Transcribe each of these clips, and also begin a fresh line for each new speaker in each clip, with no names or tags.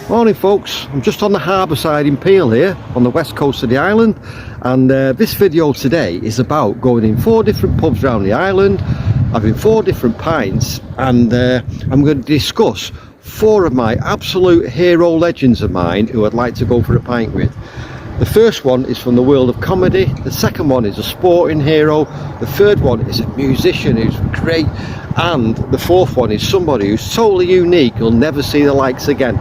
Morning folks, I'm just on the harbour side in Peel here on the west coast of the island, and this video today is about going in 4 different pubs around the island, having 4 different pints, and I'm going to discuss 4 of my absolute hero legends of mine who I'd like to go for a pint with. The first one is from the world of comedy, the second one is a sporting hero, the third one is a musician who's great, and the fourth one is somebody who's totally unique, you'll never see the likes again.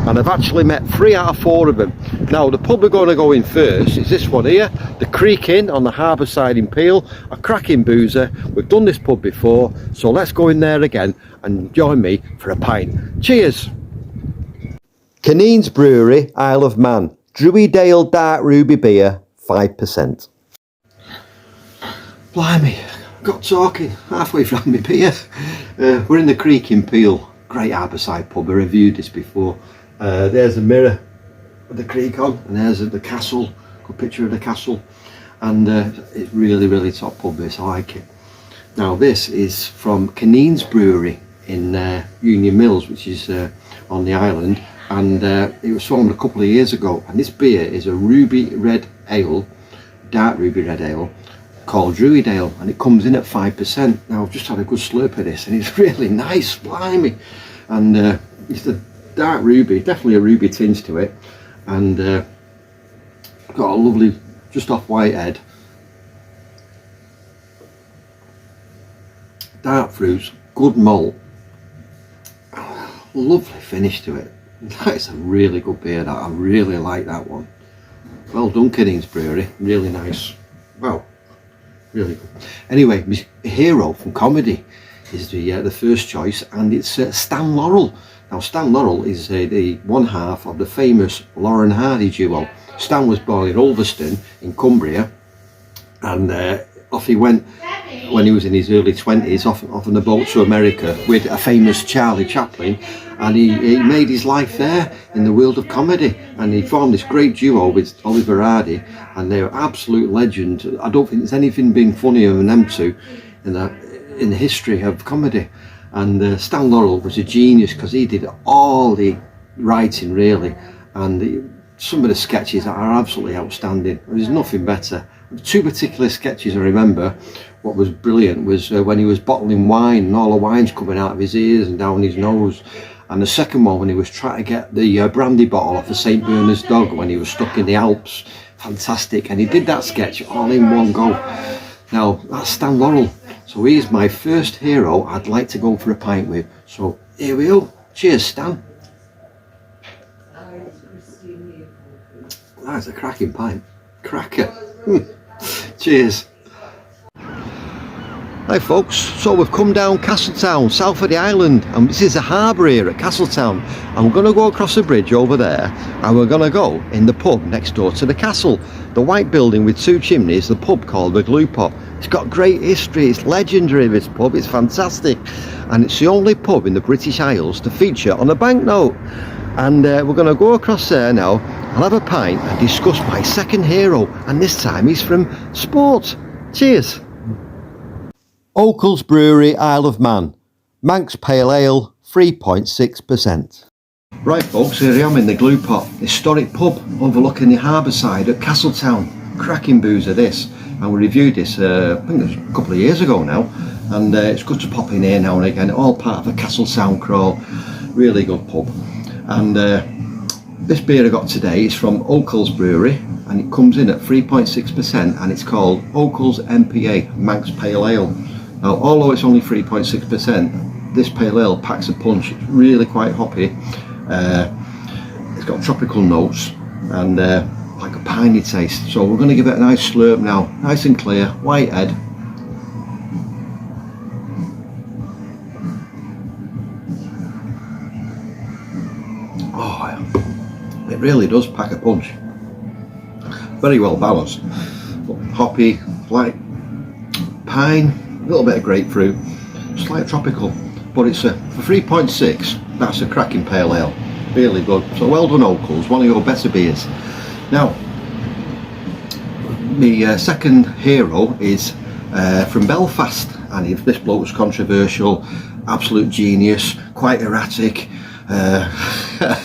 And I've actually met 3 out of 4 of them. Now the pub we're going to go in first is this one here, the Creek Inn on the harbour side in Peel, a cracking boozer. We've done this pub before, so let's go in there again and join me for a pint. Cheers! Kaneen's Brewery, Isle of Man. Druidale Dark Ruby Beer, 5%. Blimey, got talking halfway from my beer. We're in the Creek in Peel, great harbourside pub. I reviewed this before. There's a mirror with the creek on, and there's the castle, good picture of the castle, and it's really top pub this, I like it. Now this is from Kaneen's Brewery in Union Mills, which is on the island, and it was formed a couple of years ago, and this beer is a ruby red ale, dark ruby red ale, called Druidale, and it comes in at 5%. Now I've just had a good slurp of this and it's really nice, blimey, and it's a dark ruby, definitely a ruby tinge to it, and got a lovely just off white head, dark fruits, good malt, lovely finish to it. That is a really good beer, that I really like that one. Well done Kaneen's Brewery, really nice. Wow, really good. Anyway, my hero from comedy is the first choice, and it's Stan Laurel. Now Stan Laurel is the one half of the famous Laurel and Hardy duo. Stan was born in Ulverston in Cumbria, and off he went when he was in his early 20s, off on a boat to America with a famous Charlie Chaplin, and he made his life there in the world of comedy, and he formed this great duo with Oliver Hardy, and they're absolute legend. I don't think there's anything been funnier than them two in the history of comedy. And Stan Laurel was a genius because he did all the writing really, and some of the sketches are absolutely outstanding. There's nothing better. 2 particular sketches I remember. What was brilliant was when he was bottling wine and all the wine's coming out of his ears and down his nose, and the second one when he was trying to get the brandy bottle off the St Bernard's dog when he was stuck in the Alps. Fantastic, and he did that sketch all in one go. Now that's Stan Laurel, so he's my first hero I'd like to go for a pint with. So here we go. Cheers Stan. That's a cracking pint. Cracker. Cheers. Hi folks, so we've come down Castletown, south of the island, and this is a harbour here at Castletown, and we're going to go across the bridge over there, and we're going to go in the pub next door to the castle, the white building with 2 chimneys, the pub called the Glue Pot. It's got great history, it's legendary, this pub, it's fantastic, and it's the only pub in the British Isles to feature on a banknote. And we're going to go across there now, I'll have a pint and discuss my second hero, and this time he's from sport. Cheers. Okells Brewery, Isle of Man. Manx Pale Ale, 3.6%. Right folks, here I am in the Glue Pot, historic pub overlooking the harbour side at Castletown. Cracking boozer this, and we reviewed this I think it was a couple of years ago now, and it's good to pop in here now and again, all part of the Castletown crawl. Really good pub. And this beer I got today is from Okells Brewery, and it comes in at 3.6%, and it's called Okells MPA Manx Pale Ale. Now although it's only 3.6%, this pale ale packs a punch. It's really quite hoppy. It's got tropical notes and like a piney taste. So we're going to give it a nice slurp now, nice and clear, white head. Oh, it really does pack a punch. Very well balanced, hoppy, like pine, a little bit of grapefruit, slight tropical, but it's for 3.6, that's a cracking pale ale, really good. So well done Okells, one of your better beers. Now my second hero is from Belfast, and if this bloke was controversial, absolute genius, quite erratic,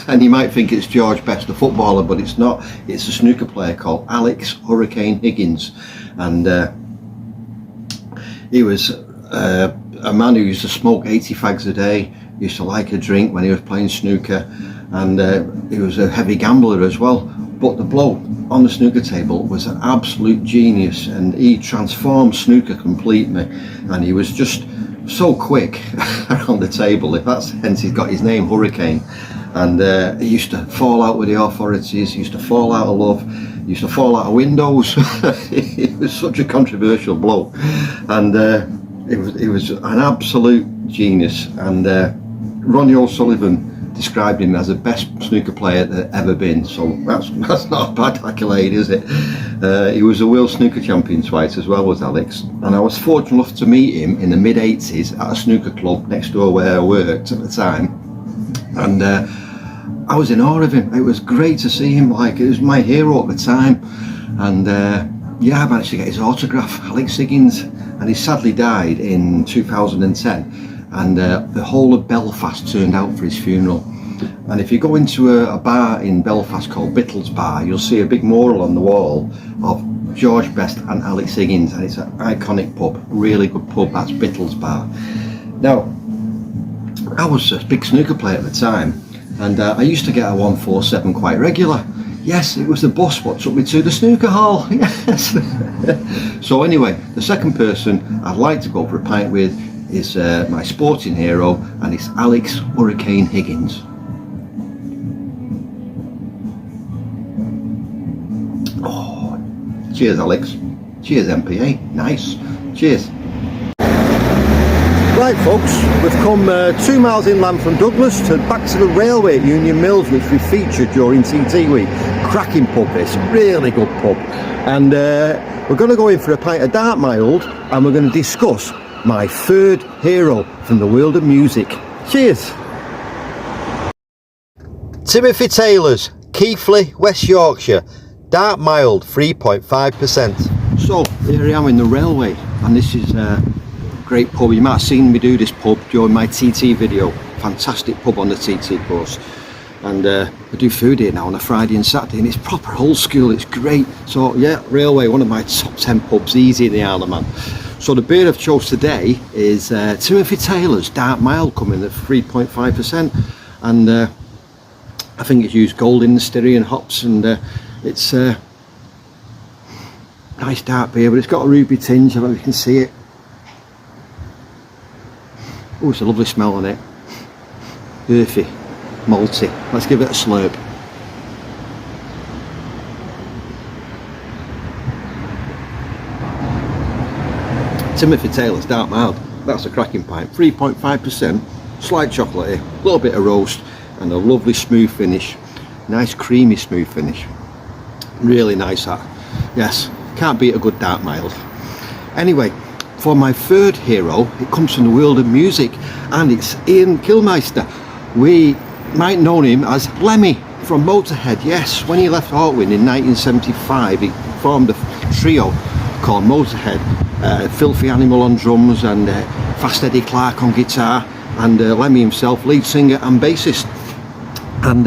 and you might think it's George Best, the footballer, but it's not. It's a snooker player called Alex Hurricane Higgins, and he was a man who used to smoke 80 fags a day, used to like a drink when he was playing snooker, and he was a heavy gambler as well. But the bloke on the snooker table was an absolute genius, and he transformed snooker completely, and he was just so quick around the table. If that's hence he's got his name, Hurricane. And he used to fall out with the authorities, he used to fall out of love, he used to fall out of windows. He was such a controversial bloke, and it was an absolute genius. And Ronnie O'Sullivan described him as the best snooker player that ever been, so that's not a bad accolade, is it? He was a world snooker champion twice as well, was Alex, and I was fortunate enough to meet him in the mid-80s at a snooker club next door where I worked at the time, and I was in awe of him. It was great to see him, like, it was my hero at the time. And yeah, I managed to get his autograph, Alex Higgins, and he sadly died in 2010, and the whole of Belfast turned out for his funeral. And if you go into a bar in Belfast called Bittles Bar, you'll see a big mural on the wall of George Best and Alex Higgins, and it's an iconic pub, really good pub. That's Bittles Bar. Now, I was a big snooker player at the time, and I used to get a 147 quite regular. Yes, it was the bus what took me to the snooker hall. Yes. So anyway, the second person I'd like to go for a pint with is my sporting hero, and it's Alex Hurricane Higgins. Oh, cheers Alex. Cheers MPA. Nice. Cheers. Right folks, we've come 2 miles inland from Douglas to back to the railway at Union Mills, which we featured during TT Week. Cracking pub this, really good pub. And we're going to go in for a pint of dark mild, and we're going to discuss my third hero from the world of music. Cheers! Timothy Taylor's, Keighley, West Yorkshire. Dark mild, 3.5%. So, here I am in the railway, and this is great pub. You might have seen me do this pub during my TT video. Fantastic pub on the TT course, and I do food here now on a Friday and Saturday, and it's proper old school. It's great. So yeah, railway, one of my top 10 pubs, easy in the Isle of Man. So the beer I've chose today is Timothy Taylor's Dark Mild, coming at 3.5%, and I think it's used golden Styrian hops, and it's nice dark beer, but it's got a ruby tinge. I don't know if you can see it. Oh, it's a lovely smell on it. Earthy, malty. Let's give it a slurp. Timothy Taylor's Dark Mild. That's a cracking pint. 3.5%. Slight chocolate here. A little bit of roast and a lovely smooth finish. Nice creamy smooth finish. Really nice that. Yes, can't beat a good Dark Mild. Anyway, for my third hero, it comes from the world of music, and it's Ian Kilmeister. We might know him as Lemmy from Motorhead. Yes, when he left Hawkwind in 1975, he formed a trio called Motorhead. Filthy Animal on drums, and Fast Eddie Clarke on guitar, and Lemmy himself, lead singer and bassist. And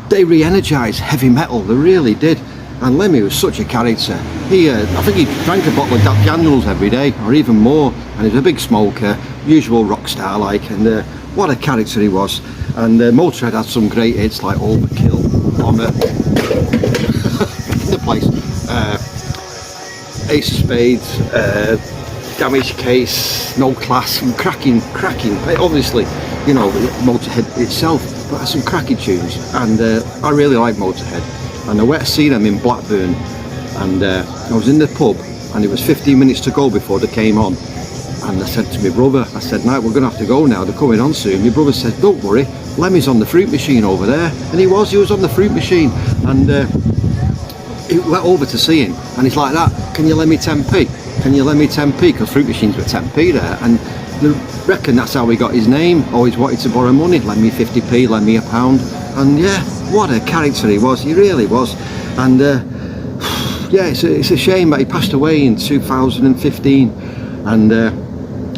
they re-energised heavy metal, they really did. And Lemmy was such a character. He, I think he drank a bottle of Jack Daniels every day, or even more, and he was a big smoker, usual rock star like, and what a character he was. And Motorhead had some great hits like Overkill, Vomit, the place, Ace of Spades, Damage Case, No Class, and cracking, obviously, you know, Motorhead itself, but had some cracking tunes, and I really like Motorhead. And I went to see them in Blackburn, and I was in the pub, and it was 15 minutes to go before they came on, and I said to my brother, I said, "Mate, we're going to have to go now, they're coming on soon." My brother said, "Don't worry, Lemmy's on the fruit machine over there," and he was on the fruit machine, and he went over to see him, and he's like that, "Can you lend me 10p? Can you lend me 10p? Because fruit machines were 10p there, and they reckon that's how he got his name. Always wanted to borrow money, lend me 50p, lend me £1, and yeah, what a character he was, he really was. And yeah, it's a shame that he passed away in 2015, and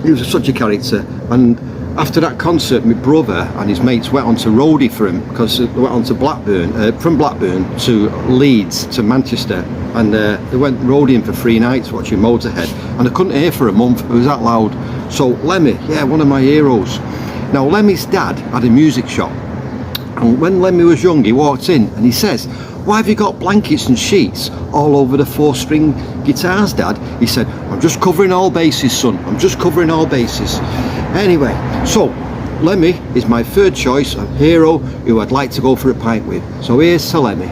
he was such a character. And after that concert, my brother and his mates went on to roadie for him, because they went on to Blackburn, from Blackburn to Leeds to Manchester, and they went roadieing for 3 nights watching Motorhead, and I couldn't hear for a month, it was that loud. So Lemmy, yeah, one of my heroes. Now Lemmy's dad had a music shop, and when Lemmy was young he walked in and he says, "Why have you got blankets and sheets all over the 4-string guitars, Dad?" He said, "I'm just covering all bases, son, I'm just covering all bases." Anyway, so Lemmy is my third choice of hero who I'd like to go for a pint with. So here's to Lemmy.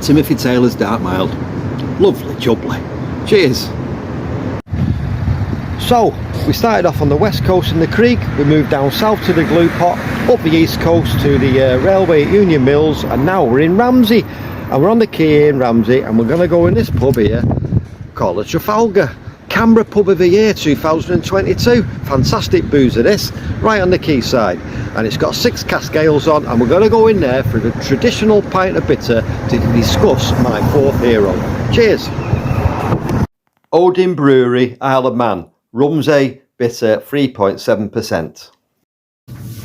Timothy Taylor's Dark Mild. Lovely jubbly. Cheers. So we started off on the west coast in the creek, we moved down south to the Glue Pot, up the east coast to the railway at Union Mills, and now we're in Ramsay, and we're on the quay in Ramsay, and we're going to go in this pub here called the Trafalgar. Canberra Pub of the Year 2022. Fantastic boozer this, right on the quayside, and it's got 6 cask ales on, and we're going to go in there for the traditional pint of bitter to discuss my 4th hero. Cheers. Odin Brewery, Isle of Man, Ramsay bitter 3.7%.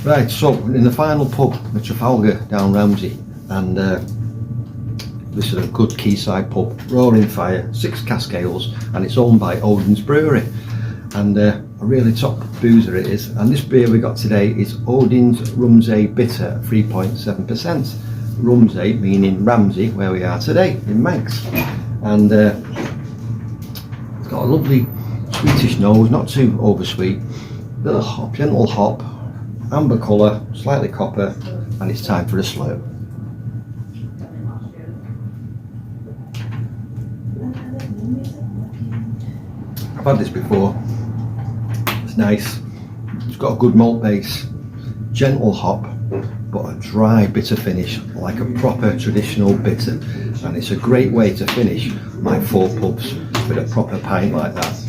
Right, so in the final pub, the Trafalgar down Ramsay, and this is a good quayside pub, roaring fire, 6 cask ales, and it's owned by Odin's Brewery, and a really top boozer it is. And this beer we got today is Odin's Rumsaa bitter 3.7%. Ramsay meaning Ramsay, where we are today in Manx, and it's got a lovely sweetish nose, not too oversweet, little hop, gentle hop, amber colour, slightly copper, and it's time for a slurp. I've had this before, it's nice, it's got a good malt base, gentle hop, but a dry bitter finish, like a proper traditional bitter, and it's a great way to finish my 4 pubs with a proper pint like that.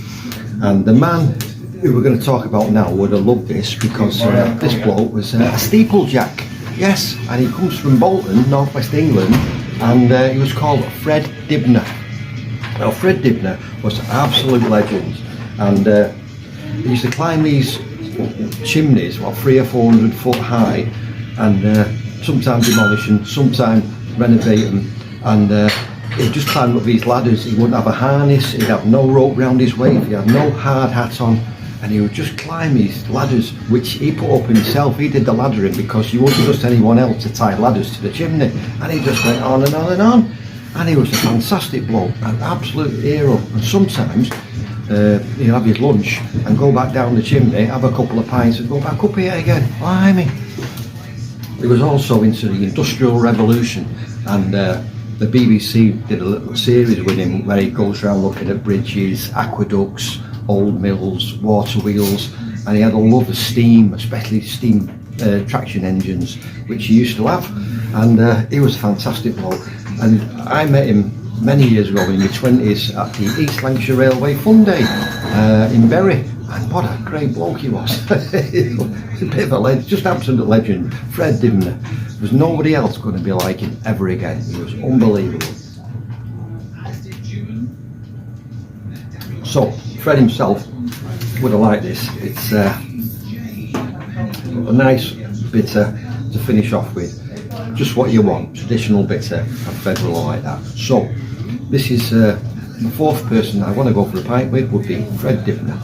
And the man who we're going to talk about now would have loved this, because this bloke was a steeplejack, yes, and he comes from Bolton, northwest England, and he was called Fred Dibner. Now Fred Dibner was an absolute legend, and he used to climb these chimneys, what, 300 or 400 foot high, and sometimes demolish them, sometimes renovate them, and he'd just climb up these ladders. He wouldn't have a harness, he'd have no rope round his waist, he had no hard hat on, and he would just climb these ladders, which he put up himself. He did the laddering because you wouldn't trust anyone else to tie ladders to the chimney, and he just went on and on and on, and he was a fantastic bloke, an absolute hero. And sometimes he'd have his lunch and go back down the chimney, have a couple of pints and go back up here again. Blimey. He was also into the Industrial Revolution, and the BBC did a little series with him where he goes around looking at bridges, aqueducts, old mills, water wheels, and he had a love of steam, especially steam traction engines, which he used to have, and he was a fantastic bloke. And I met him many years ago in my 20s at the East Lancashire Railway Fun Day in Bury, and what a great bloke he was. He's a bit of a legend, just absolute legend. Fred Dibner. There's nobody else going to be like him ever again. He was unbelievable. So Fred himself would have liked this. It's a nice bitter to finish off with, just what you want, traditional bitter, and Fred will like that. So this is the 4th person I want to go for a pint with would be Fred Dibner.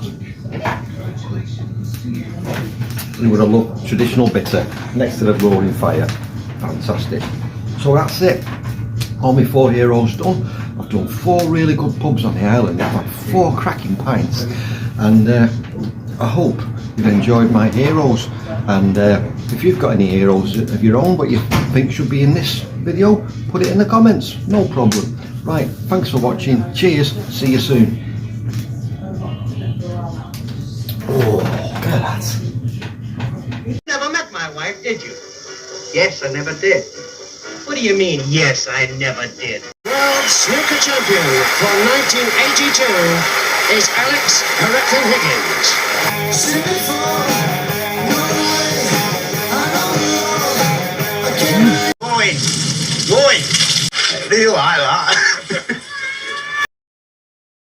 He would have loved traditional bitter next to the roaring fire. Fantastic. So that's it. All my 4 heroes done. I've done 4 really good pubs on the island. I've had 4 cracking pints, and I hope you've enjoyed my heroes. And if you've got any heroes of your own but you think should be in this video, put it in the comments, no problem. Right, thanks for watching. Cheers, see you soon. Oh, look at that.
Never met my wife, did you? Yes, I never did. What do you mean, yes, I never did?
World Snooker Champion from 1982 is Alex Hurricane Higgins.
Going. Do I like?